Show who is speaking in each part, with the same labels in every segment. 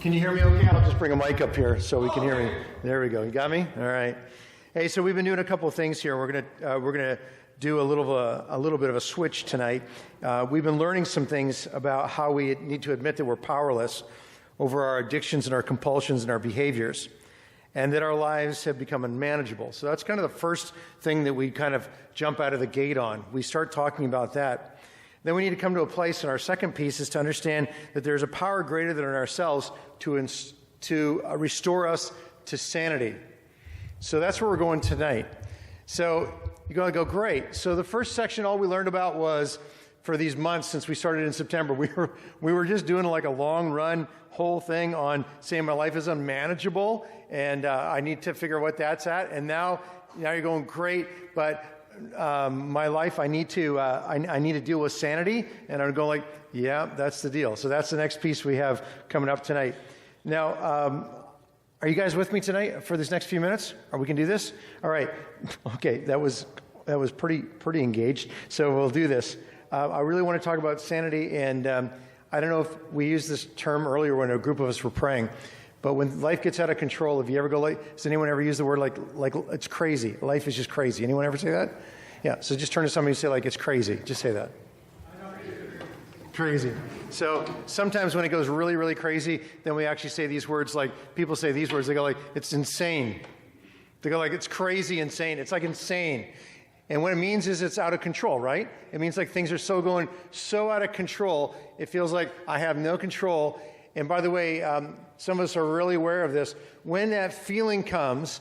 Speaker 1: Can you hear me okay? I'll just bring a mic up here so we can hear me. There we go. You got me? All right. Hey, so we've been doing a couple of things here. We're gonna do a little bit of a switch tonight. We've been learning some things about how we need to admit that we're powerless over our addictions and our compulsions and our behaviors, and that our lives have become unmanageable. So that's kind of the first thing that we kind of jump out of the gate on. We start talking about that. Then we need to come to a place, and our second piece is to understand that there's a power greater than ourselves to restore us to sanity. So that's where we're going tonight. So you're going to go, great. So the first section, all we learned about was, for these months since we started in September, we were just doing like a long run whole thing on saying my life is unmanageable, and I need to figure out what that's at. And now you're going, great, but my life, I need to deal with sanity, and I'm going like, yeah, that's the deal. So that's the next piece we have coming up tonight. Now, are you guys with me tonight for this next few minutes? Or we can do this? All right. Okay, that was pretty engaged. So we'll do this. I really want to talk about sanity, and I don't know if we used this term earlier when a group of us were praying. But when life gets out of control, if you ever go like, has anyone ever used the word like it's crazy? Life is just crazy. Anyone ever say that? Yeah. So just turn to somebody and say like it's crazy. Just say that. Crazy. So sometimes when it goes really, really crazy, then we actually say these words like, people say these words, they go like, it's insane. They go like, it's crazy insane. It's like insane. And what it means is it's out of control, right? It means like things are going so out of control, it feels like I have no control. And by the way, some of us are really aware of this. When that feeling comes,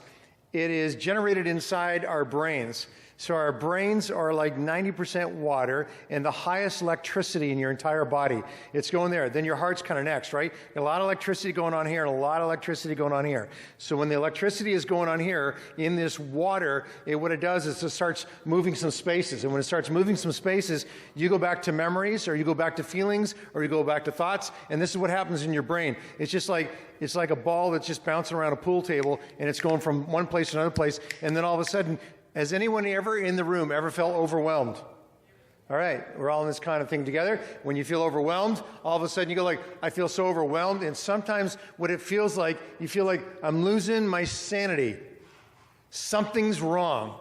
Speaker 1: it is generated inside our brains. So our brains are like 90% water and the highest electricity in your entire body. It's going there. Then your heart's kind of next, right? A lot of electricity going on here and a lot of electricity going on here. So when the electricity is going on here in this water, what it does is it starts moving some spaces. And when it starts moving some spaces, you go back to memories, or you go back to feelings, or you go back to thoughts. And this is what happens in your brain. It's like a ball that's just bouncing around a pool table, and it's going from one place to another place. And then all of a sudden, has anyone ever in the room ever felt overwhelmed? All right, we're all in this kind of thing together. When you feel overwhelmed, all of a sudden you go like, I feel so overwhelmed. And sometimes what it feels like, you feel like I'm losing my sanity. Something's wrong.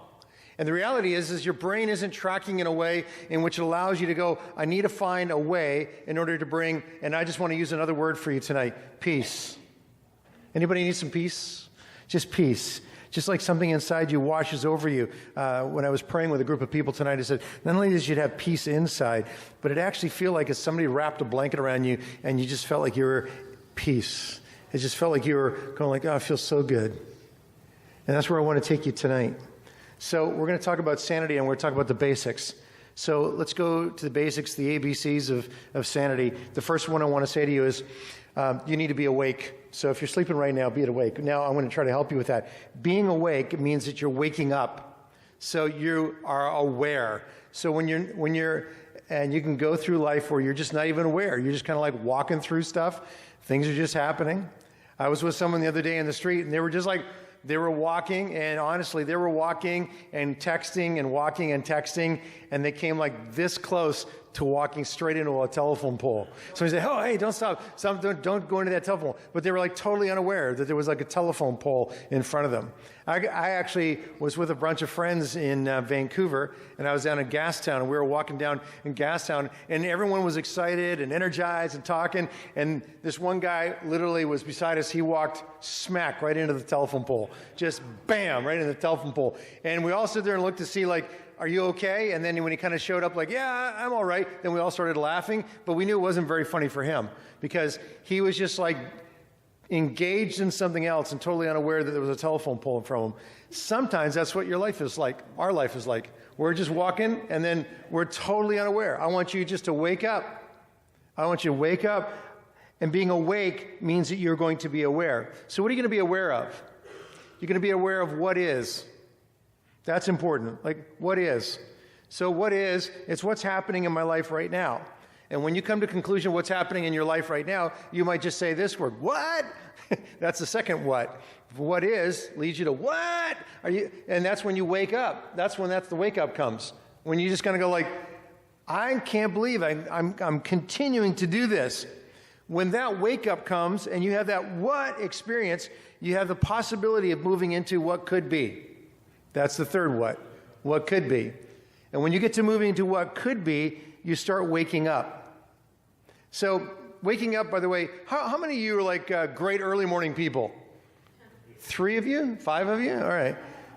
Speaker 1: And the reality is your brain isn't tracking in a way in which it allows you to go, I need to find a way in order to bring, and I just want to use another word for you tonight, peace. Anybody need some peace? Just peace. Just like something inside you washes over you. When I was praying with a group of people tonight, I said, not only did you have peace inside, but it actually feel like as somebody wrapped a blanket around you and you just felt like you were peace. It just felt like you were going like, oh, it feels so good. And that's where I want to take you tonight. So we're going to talk about sanity, and we're going to talk about the basics. So let's go to the basics, the ABCs of sanity. The first one I want to say to you is you need to be awake. So if you're sleeping right now, be awake. Now I'm going to try to help you with that. Being awake means that you're waking up. So you are aware. So when you're, and you can go through life where you're just not even aware. You're just kind of like walking through stuff. Things are just happening. I was with someone the other day in the street, and they were just like, they were walking, and honestly, they were walking and texting and walking and texting, and they came like this close to walking straight into a telephone pole. So he said, oh, hey, don't stop. Don't go into that telephone pole. But they were like totally unaware that there was like a telephone pole in front of them. I actually was with a bunch of friends in Vancouver, and I was down in Gastown, and we were walking down in Gastown, and everyone was excited and energized and talking, and this one guy literally was beside us. He walked smack right into the telephone pole. Just bam, right into the telephone pole. And we all stood there and looked to see like, are you okay? And then when he kind of showed up like, yeah, I'm all right, then we all started laughing, but we knew it wasn't very funny for him because he was just like engaged in something else and totally unaware that there was a telephone pole in front of him. Sometimes that's what your life is like, our life is like. We're just walking and then we're totally unaware. I want you just to wake up. I want you to wake up, and being awake means that you're going to be aware. So what are you going to be aware of? You're going to be aware of what is. That's important. Like, what is? So what is, it's what's happening in my life right now. And when you come to conclusion what's happening in your life right now, you might just say this word, what? That's the second what. What is leads you to what? Are you? And that's when you wake up. That's when the wake up comes. When you just kind of go like, I can't believe I'm continuing to do this. When that wake up comes and you have that what experience, you have the possibility of moving into what could be. That's the third what could be. And when you get to moving into what could be, you start waking up. So waking up, by the way, how many of you are like great early morning people? 3 of you? 5 of you? All right.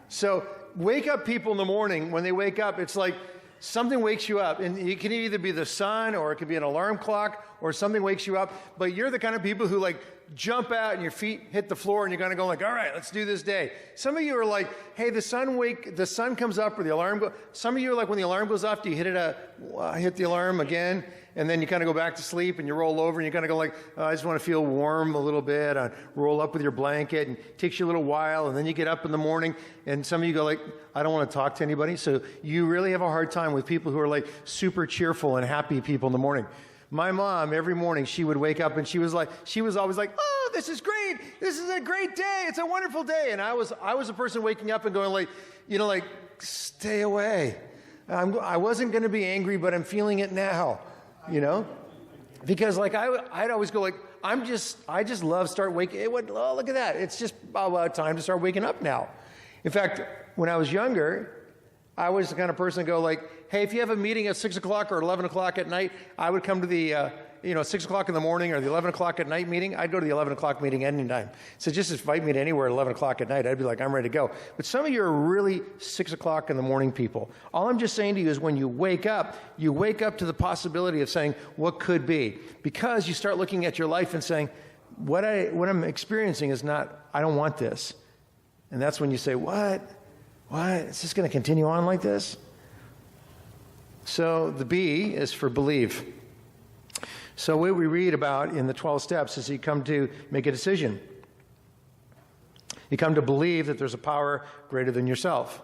Speaker 1: So wake up people in the morning, when they wake up, it's like something wakes you up. And it can either be the sun, or it could be an alarm clock, or something wakes you up. But you're the kind of people who like jump out and your feet hit the floor and you're going to go like, all right, let's do this day. Some of you are like, hey, the sun comes up or the alarm goes. Some of you are like, when the alarm goes off, do you hit the alarm again? And then you kind of go back to sleep and you roll over and you kind of go like, oh, I just want to feel warm a little bit. Roll up with your blanket, and it takes you a little while. And then you get up in the morning and some of you go like, I don't want to talk to anybody. So you really have a hard time with people who are like super cheerful and happy people in the morning. My mom, every morning, she would wake up and she was always like, oh, this is great. This is a great day. It's a wonderful day. And I was a person waking up and going like, stay away. I wasn't going to be angry, but I'm feeling it now, because like I'd always go like, I just love start waking. Oh, look at that. It's just about time to start waking up now. In fact, when I was younger, I was the kind of person to go like, hey, if you have a meeting at 6 o'clock or 11 o'clock at night, I would come to the, 6 o'clock in the morning or the 11 o'clock at night meeting. I'd go to the 11 o'clock meeting anytime. So just invite me to anywhere at 11 o'clock at night. I'd be like, I'm ready to go. But some of you are really 6 o'clock in the morning people. All I'm just saying to you is when you wake up to the possibility of saying what could be, because you start looking at your life and saying, what I'm experiencing is not, I don't want this. And that's when you say, what? Is this going to continue on like this? So the B is for believe. So what we read about in the 12 steps is you come to make a decision. You come to believe that there's a power greater than yourself.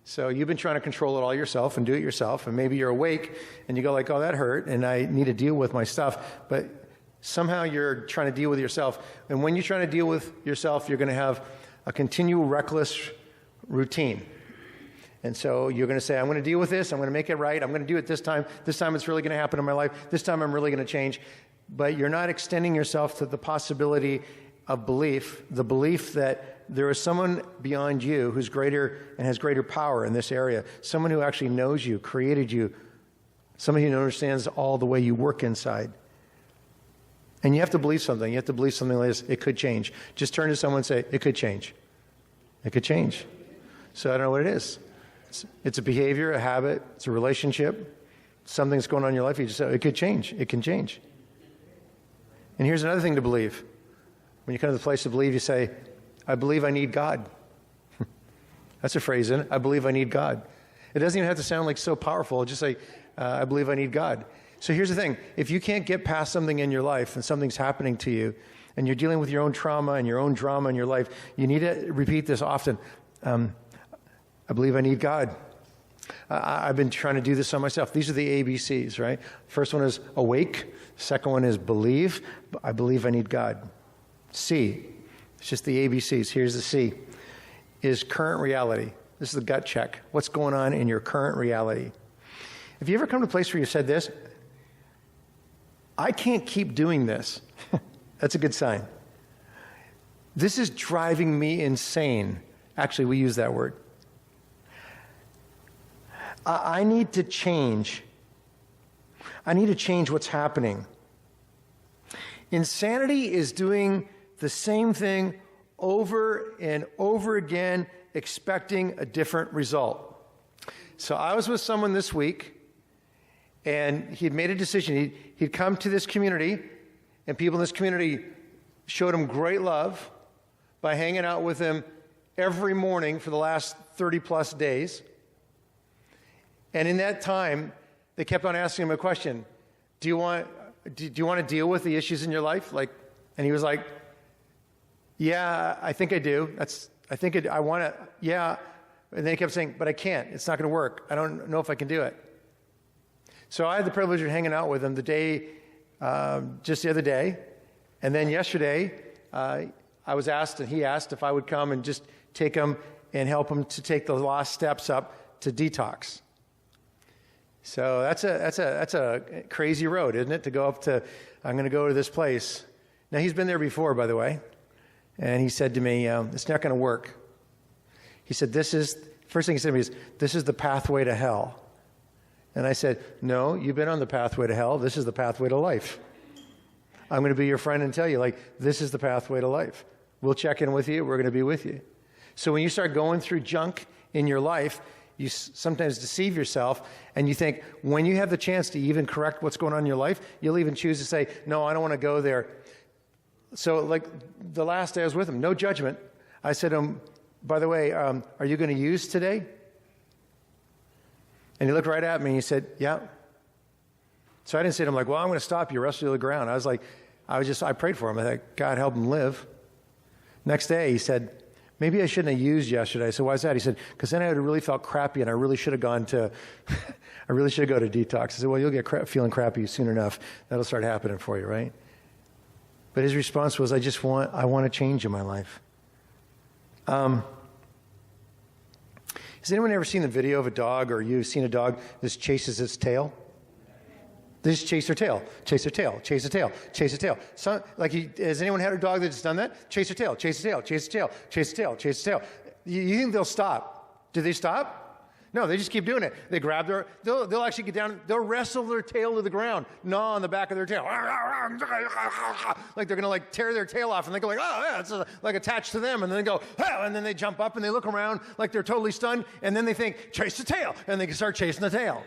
Speaker 1: So you've been trying to control it all yourself and do it yourself, and maybe you're awake and you go like, oh, that hurt, and I need to deal with my stuff. But somehow you're trying to deal with yourself. And when you're trying to deal with yourself, you're going to have a continual reckless routine. And so you're going to say, I'm going to deal with this. I'm going to make it right. I'm going to do it this time. This time it's really going to happen in my life. This time I'm really going to change. But you're not extending yourself to the possibility of belief, the belief that there is someone beyond you who's greater and has greater power in this area, someone who actually knows you, created you, someone who understands all the way you work inside. And you have to believe something. You have to believe something like this. It could change. Just turn to someone and say, it could change. It could change. So I don't know what it is. It's a behavior, a habit, it's a relationship, something's going on in your life. You just say, it could change. It can change. And here's another thing to believe. When you come to the place to believe, you say, I believe I need God. That's a phrase, isn't it? I believe I need God. It doesn't even have to sound like so powerful. Just say, I believe I need God. So here's the thing. If you can't get past something in your life and something's happening to you, and you're dealing with your own trauma and your own drama in your life, you need to repeat this often. I believe I need God. I've been trying to do this on myself. These are the ABCs, right? First one is awake. Second one is believe. I believe I need God. C, it's just the ABCs. Here's the C, is current reality. This is the gut check. What's going on in your current reality? Have you ever come to a place where you said this? I can't keep doing this. That's a good sign. This is driving me insane. Actually, we use that word. I need to change. I need to change what's happening. Insanity is doing the same thing over and over again, expecting a different result. So I was with someone this week, and he had made a decision. He'd come to this community, and people in this community showed him great love by hanging out with him every morning for the last 30-plus days. And in that time, they kept on asking him a question. Do you want to deal with the issues in your life? And he was like, yeah, I think I do. I want to, yeah. And then he kept saying, but I can't. It's not going to work. I don't know if I can do it. So I had the privilege of hanging out with him just the other day. And then yesterday, I was asked, and he asked if I would come and just take him and help him to take the last steps up to detox. So that's a crazy road, isn't it? To go up to I'm going to go to this place. Now, he's been there before, by the way. And he said to me, it's not going to work. He said, first thing he said to me is, this is the pathway to hell. And I said, no, you've been on the pathway to hell. This is the pathway to life. I'm going to be your friend and tell you, like, this is the pathway to life. We'll check in with you. We're going to be with you. So when you start going through junk in your life, you sometimes deceive yourself, and you think when you have the chance to even correct what's going on in your life, you'll even choose to say, no, I don't want to go there. So like the last day I was with him, no judgment. I said to him, by the way, are you going to use today? And he looked right at me and he said, yeah. So I didn't say to him like, well, I'm going to stop you, wrestle you to the ground. I prayed for him. I thought, God, help him live. Next day he said, maybe I shouldn't have used yesterday. I said, why is that? He said, because then I would have really felt crappy and I really should have gone to, I really should go to detox. I said, well, you'll get feeling crappy soon enough. That'll start happening for you, right? But his response was, I want to change in my life. Has anyone ever seen the video of a dog, or you've seen a dog that chases its tail? They just chase their tail, chase their tail, chase their tail, chase their tail. Has anyone had a dog that's done that? Chase their tail, chase their tail, chase their tail, chase their tail, chase their tail. You think they'll stop? Do they stop? No, they just keep doing it. They grab they'll actually get down, they'll wrestle their tail to the ground, gnaw on the back of their tail. Like they're going to like tear their tail off, and they go like, oh, yeah, it's like attached to them. And then they go, oh, and then they jump up and they look around like they're totally stunned. And then they think, chase the tail. And they can start chasing the tail.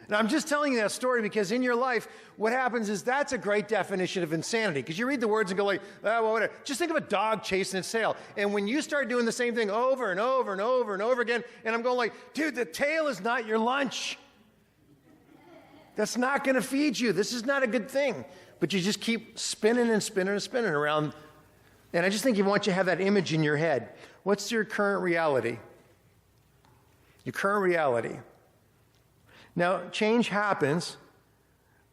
Speaker 1: And I'm just telling you that story because in your life, what happens is that's a great definition of insanity. Because you read the words and go like, oh, well, whatever. Just think of a dog chasing its tail. And when you start doing the same thing over and over and over and over again, and I'm going like, dude, the tail is not your lunch. That's not going to feed you. This is not a good thing. But you just keep spinning and spinning and spinning around. And I just think you want you to have that image in your head. What's your current reality? Your current reality. Now, change happens,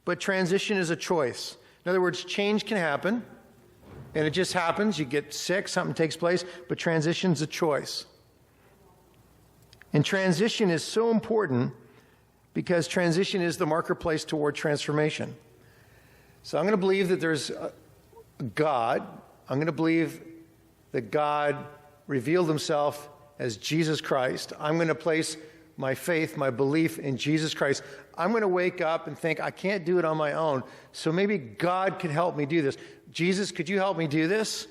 Speaker 1: but transition is a choice. In other words, change can happen, and it just happens. You get sick, something takes place, but transition's a choice. And transition is so important because transition is the marketplace toward transformation. So I'm going to believe that there's a God. I'm going to believe that God revealed himself as Jesus Christ. I'm going to place my faith, my belief in Jesus Christ. I'm going to wake up and think, I can't do it on my own, so maybe God could help me do this. Jesus, could you help me do this?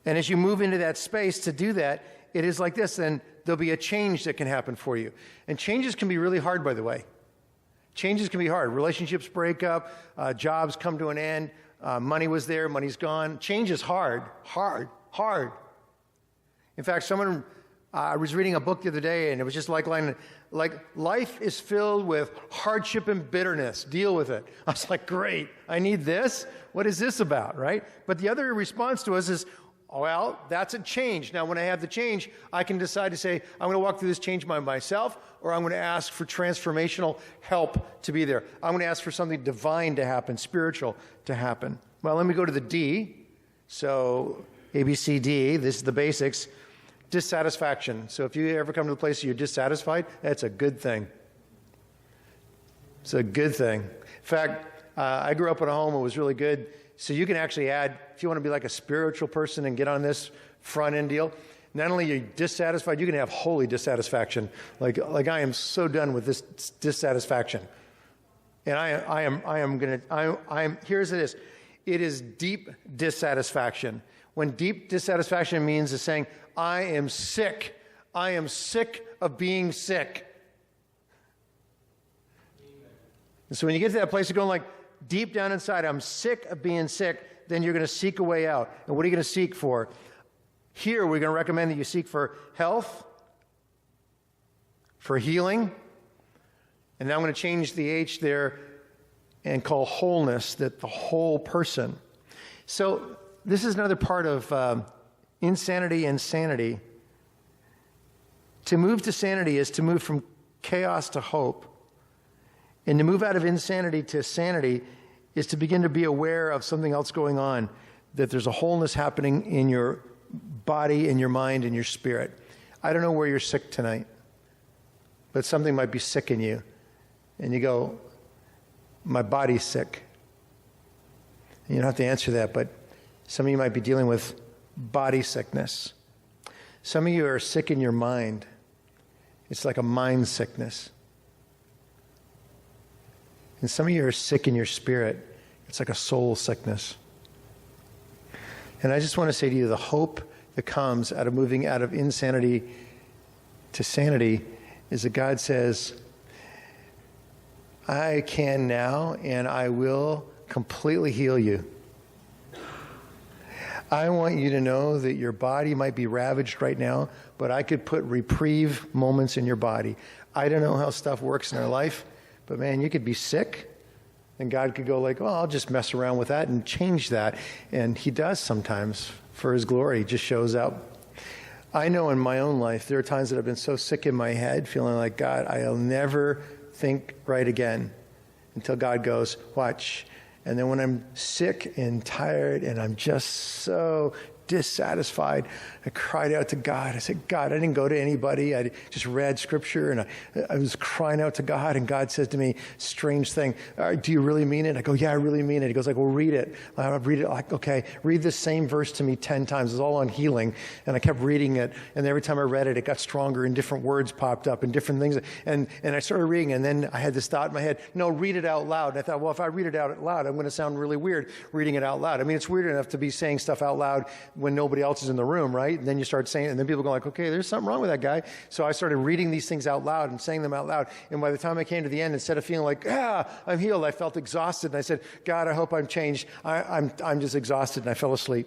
Speaker 1: And as you move into that space to do that, it is like this, then there'll be a change that can happen for you. And changes can be really hard, by the way. Changes can be hard. Relationships break up, jobs come to an end, money was there, money's gone. Change is hard. In fact, I was reading a book the other day, and it was just like life is filled with hardship and bitterness. Deal with it. I was like, great. I need this. What is this about, right? But the other response to us is, well, that's a change. Now, when I have the change, I can decide to say, I'm going to walk through this change by myself, or I'm going to ask for transformational help to be there. I'm going to ask for something divine to happen, spiritual to happen. Well, let me go to the D. So, A, B, C, D. This is the basics. Dissatisfaction. So if you ever come to the place where you're dissatisfied, that's a good thing. It's a good thing. In fact, I grew up in a home that was really good. So you can actually add, if you want to be like a spiritual person and get on this front end deal, not only are you dissatisfied, you can have holy dissatisfaction. Like I am so done with this dissatisfaction. And here's it is. It is deep dissatisfaction. When deep dissatisfaction means is saying, I am sick. I am sick of being sick. And so when you get to that place of going like, deep down inside, I'm sick of being sick, then you're going to seek a way out. And what are you going to seek for? Here, we're going to recommend that you seek for health, for healing, and now I'm going to change the H there and call wholeness, that the whole person. So this is another part of insanity and sanity. To move to sanity is to move from chaos to hope. And to move out of insanity to sanity is to begin to be aware of something else going on, that there's a wholeness happening in your body, in your mind, in your spirit. I don't know where you're sick tonight, but something might be sick in you. And you go, my body's sick. You don't have to answer that, but some of you might be dealing with body sickness. Some of you are sick in your mind. It's like a mind sickness. And some of you are sick in your spirit. It's like a soul sickness. And I just want to say to you, the hope that comes out of moving out of insanity to sanity is that God says, I can now and I will completely heal you. I want you to know that your body might be ravaged right now, but I could put reprieve moments in your body. I don't know how stuff works in our life, but man, you could be sick, and God could go like, well, I'll just mess around with that and change that. And he does sometimes for his glory. He just shows up. I know in my own life, there are times that I've been so sick in my head, feeling like, God, I'll never think right again, until God goes, watch. And then when I'm sick and tired and I'm just so dissatisfied, I cried out to God. I said, God, I didn't go to anybody. I just read scripture and I was crying out to God. And God says to me, strange thing, do you really mean it? I go, yeah, I really mean it. He goes like, well, read it. I read it like, okay, read the same verse to me 10 times. It's all on healing. And I kept reading it. And every time I read it, it got stronger and different words popped up and different things. And I started reading, and then I had this thought in my head, no, read it out loud. And I thought, well, if I read it out loud, I'm going to sound really weird reading it out loud. I mean, it's weird enough to be saying stuff out loud when nobody else is in the room, right? And then you start saying it, and then people go like, okay, there's something wrong with that guy. So I started reading these things out loud and saying them out loud. And by the time I came to the end, instead of feeling like, I'm healed, I felt exhausted. And I said, God, I hope I'm changed. I'm just exhausted. And I fell asleep.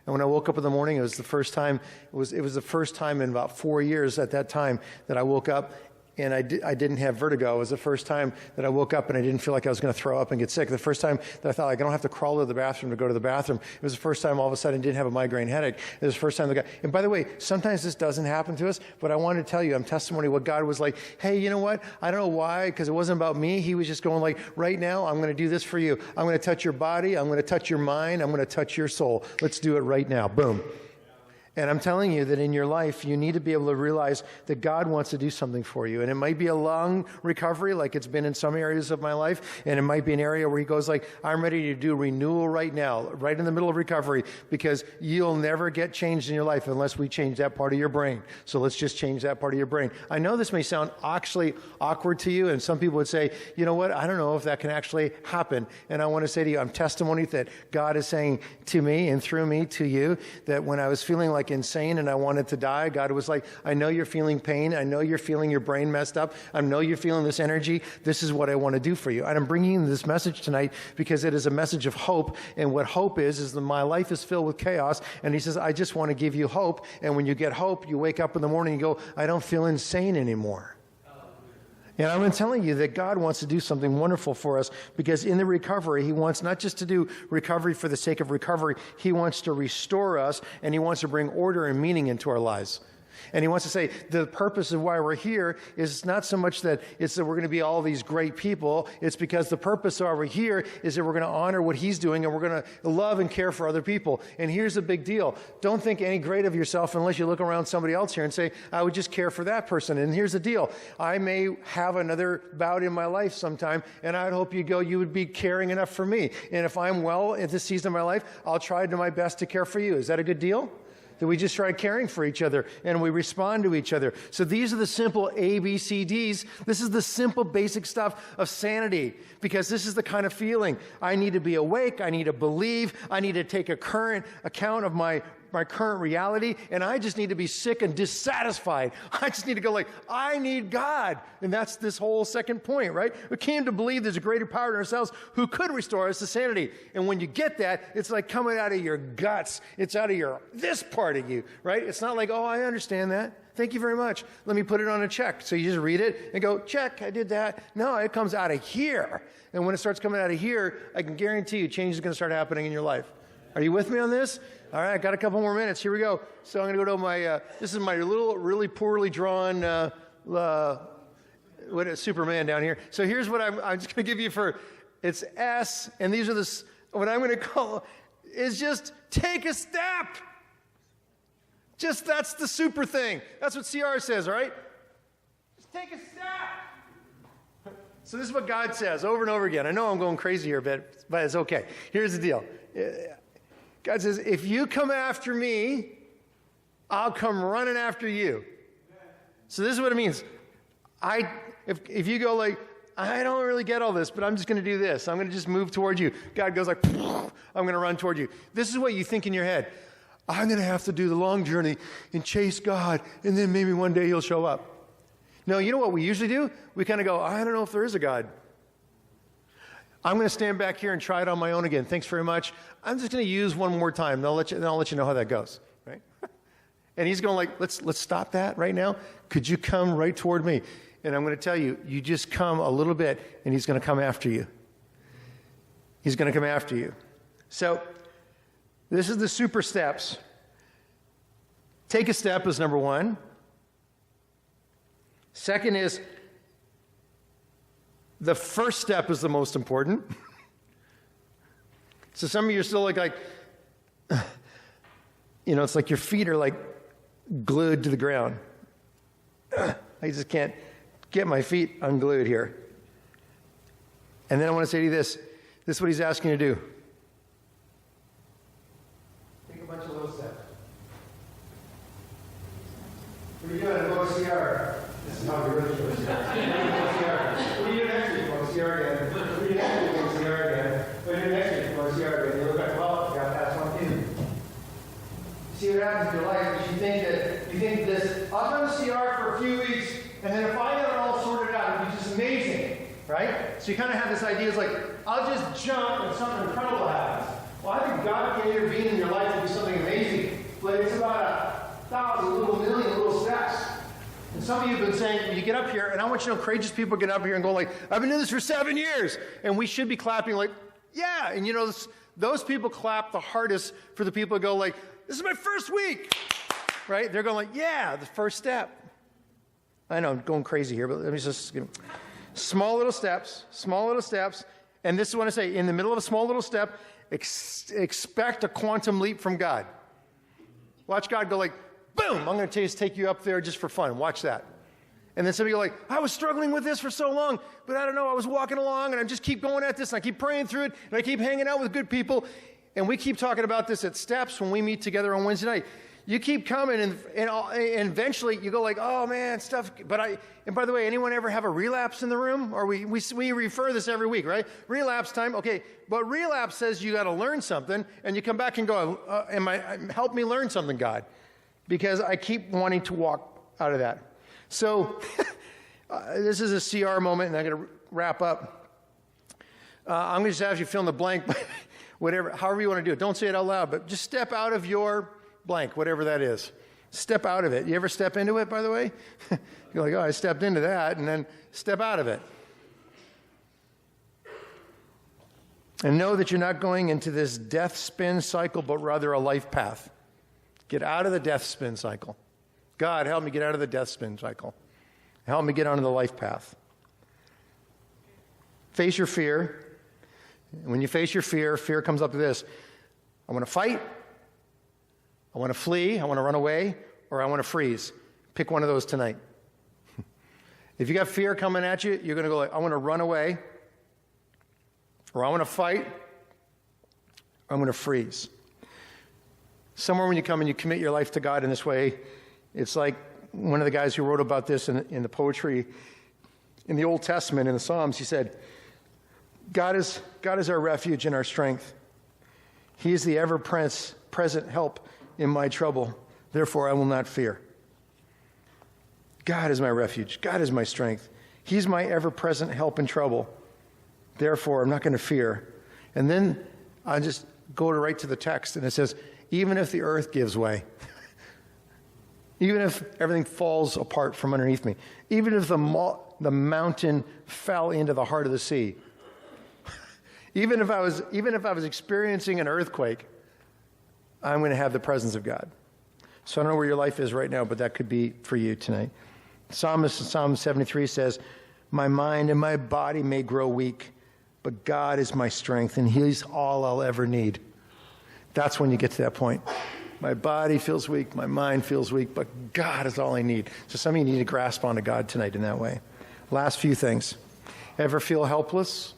Speaker 1: And when I woke up in the morning, it was the first time, it was the first time in about 4 years at that time that I woke up and I didn't have vertigo. It was the first time that I woke up and I didn't feel like I was going to throw up and get sick. The first time that I thought, like, I don't have to crawl to the bathroom to go to the bathroom. It was the first time all of a sudden I didn't have a migraine headache. It was the first time and by the way, sometimes this doesn't happen to us, but I wanted to tell you, I'm testimony what God was like, hey, you know what? I don't know why, because it wasn't about me. He was just going like, right now, I'm going to do this for you. I'm going to touch your body. I'm going to touch your mind. I'm going to touch your soul. Let's do it right now. Boom. And I'm telling you that in your life, you need to be able to realize that God wants to do something for you. And it might be a long recovery, like it's been in some areas of my life. And it might be an area where he goes like, I'm ready to do renewal right now, right in the middle of recovery, because you'll never get changed in your life unless we change that part of your brain. So let's just change that part of your brain. I know this may sound actually awkward to you. And some people would say, you know what? I don't know if that can actually happen. And I want to say to you, I'm testimony that God is saying to me and through me to you, that when I was feeling like insane and I wanted to die, God was like, I know you're feeling pain. I know you're feeling your brain messed up. I know you're feeling this energy. This is what I want to do for you. And I'm bringing you this message tonight because it is a message of hope. And what hope is that my life is filled with chaos. And he says, I just want to give you hope. And when you get hope, you wake up in the morning and you go, I don't feel insane anymore. And I'm telling you that God wants to do something wonderful for us, because in the recovery, he wants not just to do recovery for the sake of recovery. He wants to restore us, and he wants to bring order and meaning into our lives. And he wants to say the purpose of why we're here is not so much that it's that we're going to be all these great people. It's because the purpose of why we're here is that we're going to honor what he's doing, and we're going to love and care for other people. And here's the big deal. Don't think any great of yourself unless you look around somebody else here and say, I would just care for that person. And here's the deal. I may have another bout in my life sometime, and I'd hope you would be caring enough for me. And if I'm well at this season of my life, I'll try to my best to care for you. Is that a good deal? That we just try caring for each other and we respond to each other. So these are the simple ABCDs. This is the simple basic stuff of sanity, because this is the kind of feeling. I need to be awake. I need to believe. I need to take a current account of my current reality, and I just need to be sick and dissatisfied. I just need to go like, I need God. And that's this whole second point, right? We came to believe there's a greater power in ourselves who could restore us to sanity. And when you get that, it's like coming out of your guts. It's out of this part of you, right? It's not like, oh, I understand that. Thank you very much. Let me put it on a check. So you just read it and go, check, I did that. No, it comes out of here. And when it starts coming out of here, I can guarantee you change is going to start happening in your life. Are you with me on this? All right, I got a couple more minutes. Here we go. So I'm going to go to my, this is my little, really poorly drawn, Superman down here. So here's what I'm just going to give you it's S, and these are what I'm going to call is just take a step. Just, that's the super thing. That's what CR says, all right? Just take a step. So this is what God says over and over again. I know I'm going crazy here a bit, but it's okay. Here's the deal. God says, if you come after me, I'll come running after you. So this is what it means. If you go like, I don't really get all this, but I'm just going to do this. I'm going to just move toward you. God goes like, I'm going to run toward you. This is what you think in your head. I'm going to have to do the long journey and chase God, and then maybe one day he'll show up. No, you know what we usually do? We kind of go, I don't know if there is a God. I'm going to stand back here and try it on my own again. Thanks very much. I'm just going to use one more time. Then I'll let you know how that goes. Right? And he's going like, let's stop that right now. Could you come right toward me? And I'm going to tell you, you just come a little bit, and he's going to come after you. He's going to come after you. So this is the super steps. Take a step is number one. Second is, the first step is the most important. So some of you are still like, it's like your feet are like glued to the ground. I just can't get my feet unglued here. And then I want to say to you this. This is what he's asking you to do. Take a bunch of little steps. What are you doing? Go CR. This is how we really do it. What are you doing next week? Go CR again. What are you doing next week? Go CR again. What are you doing next week? Go CR again. You look like, well, you got past one thing. See what happens in your life is you think this, I'll go to CR for a few weeks, and then if I get it all sorted out, it'll be just amazing, right? So you kind of have this idea, it's like, I'll just jump and something incredible happens. Well, I think God created being in your life to do something amazing, but it's about 1,000, million little steps. And some of you have been saying, you get up here, and I want you to know courageous people get up here and go like, I've been doing this for 7 years, and we should be clapping like, yeah, and those people clap the hardest for the people who go like, this is my first week, right? They're going like, yeah, the first step. I know I'm going crazy here, but let me just, small little steps. And this is what I say, in the middle of a small little step, expect a quantum leap from God. Watch God go like, boom, I'm going to take you up there just for fun. Watch that. And then some of you are like, I was struggling with this for so long, but I don't know, I was walking along and I just keep going at this and I keep praying through it and I keep hanging out with good people. And we keep talking about this at Steps when we meet together on Wednesday night. You keep coming, and eventually you go like, oh, man, stuff. And by the way, anyone ever have a relapse in the room? Or we refer this every week, right? Relapse time, okay. But relapse says you got to learn something, and you come back and go, help me learn something, God. Because I keep wanting to walk out of that. So this is a CR moment, and I'm going to wrap up. I'm going to just have you fill in the blank. Whatever, however you want to do it. Don't say it out loud, but just step out of your blank, whatever that is. Step out of it. You ever step into it, by the way? You're like, oh, I stepped into that, and then step out of it. And know that you're not going into this death spin cycle, but rather a life path. Get out of the death spin cycle. God, help me get out of the death spin cycle. Help me get onto the life path. Face your fear. And when you face your fear comes up to this. I want to fight, I want to flee, I want to run away, or I want to freeze. Pick one of those tonight. If you got fear coming at you, you're going to go like, I want to run away, or I want to fight, or I'm going to freeze. Somewhere when you come and you commit your life to God in this way, it's like one of the guys who wrote about this in the poetry in the Old Testament, in the Psalms, he said, God is our refuge and our strength. He is the ever-present help in my trouble. Therefore, I will not fear. God is my refuge. God is my strength. He's my ever-present help in trouble. Therefore, I'm not going to fear. And then I just go right to the text, and it says, even if the earth gives way, even if everything falls apart from underneath me, even if the mountain fell into the heart of the sea, even if I was experiencing an earthquake, I'm going to have the presence of God. So I don't know where your life is right now, but that could be for you tonight. Psalm 73 says, my mind and my body may grow weak, but God is my strength, and He's all I'll ever need. That's when you get to that point. My body feels weak, my mind feels weak, but God is all I need. So some of you need to grasp onto God tonight in that way. Last few things. Ever feel helpless?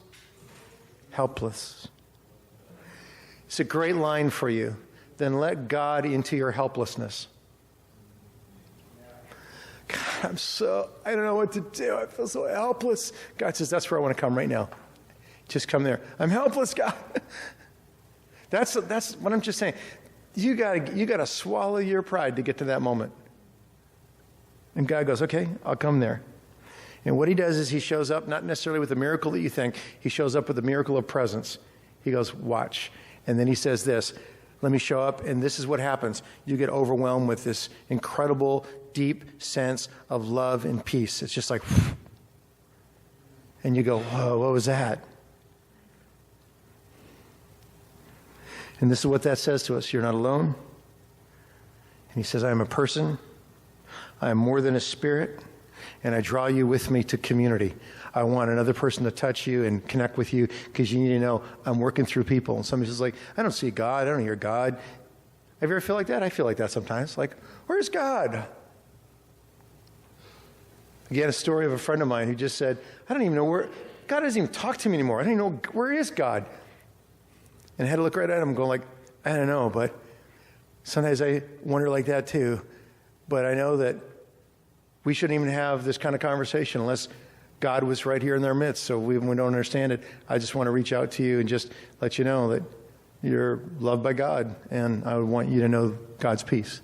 Speaker 1: Helpless. It's a great line for you. Then let God into your helplessness. God, I don't know what to do. I feel so helpless. God says, that's where I want to come right now. Just come there. I'm helpless, God. That's what I'm just saying. You gotta swallow your pride to get to that moment. And God goes, okay, I'll come there. And what he does is he shows up, not necessarily with the miracle that you think. He shows up with the miracle of presence. He goes, watch. And then he says this, let me show up, and this is what happens. You get overwhelmed with this incredible, deep sense of love and peace. It's just like, and you go, whoa, what was that? And this is what that says to us. You're not alone. And he says, I am a person. I am more than a spirit. And I draw you with me to community. I want another person to touch you and connect with you because you need to know I'm working through people. And somebody's just like, I don't see God. I don't hear God. Have you ever feel like that? I feel like that sometimes. Like, where's God? Again, a story of a friend of mine who just said, I don't even know where, God doesn't even talk to me anymore. I don't even know, where is God? And I had to look right at him going like, I don't know, but sometimes I wonder like that too. But I know that we shouldn't even have this kind of conversation unless God was right here in their midst. So we don't understand it. I just want to reach out to you and just let you know that you're loved by God, and I would want you to know God's peace.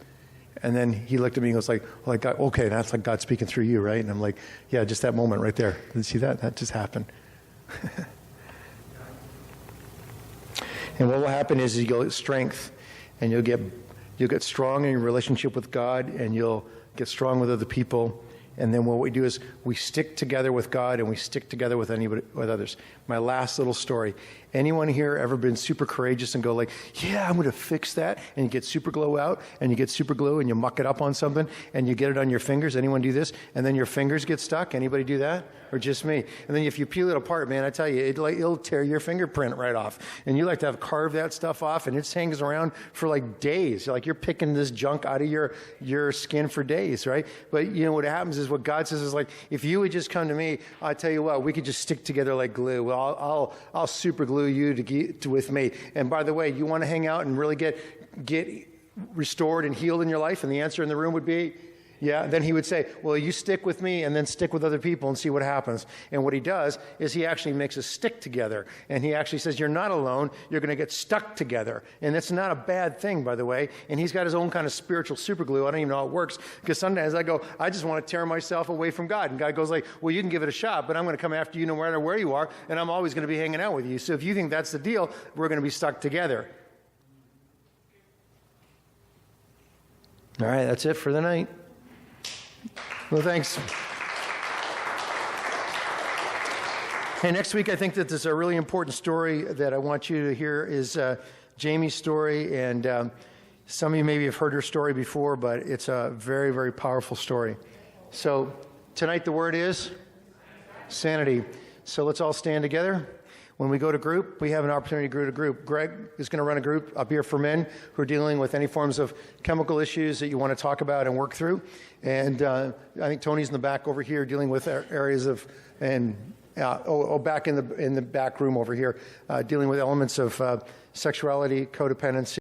Speaker 1: And then he looked at me and was like, well, God, okay, that's like God speaking through you, right? And I'm like, yeah, just that moment right there. Did you see that? That just happened. And what will happen is you'll get strength, and you'll get strong in your relationship with God, and you'll get strong with other people. And then what we do is we stick together with God, and we stick together with others. My last little story. Anyone here ever been super courageous and go like, yeah, I'm going to fix that, and you get super glue out, and you get super glue, and you muck it up on something, and you get it on your fingers? Anyone do this? And then your fingers get stuck? Anybody do that? Or just me? And then if you peel it apart, man, I tell you, it'll tear your fingerprint right off. And you like to have carved that stuff off, and it hangs around for like days. Like you're picking this junk out of your skin for days, right? But you know what happens is what God says is like, if you would just come to me, I tell you what, we could just stick together like glue. Well, I'll super glue you with me. And by the way, you want to hang out and really get restored and healed in your life? And the answer in the room would be, yeah. Then he would say, well, you stick with me and then stick with other people and see what happens. And what he does is he actually makes us stick together. And he actually says, you're not alone. You're going to get stuck together. And it's not a bad thing, by the way. And he's got his own kind of spiritual super glue. I don't even know how it works, because sometimes I go, I just want to tear myself away from God. And God goes like, well, you can give it a shot, but I'm going to come after you no matter where you are. And I'm always going to be hanging out with you. So if you think that's the deal, we're going to be stuck together. All right, that's it for the night. Well, thanks. Hey, next week, I think that there's a really important story that I want you to hear is Jamie's story. And some of you maybe have heard her story before, but it's a very, very powerful story. So tonight, the word is sanity. So let's all stand together. When we go to group, we have an opportunity to go to group. Greg is going to run a group up here for men who are dealing with any forms of chemical issues that you want to talk about and work through. And I think Tony's in the back over here dealing with areas of, and back in the back room over here, dealing with elements of sexuality, codependency.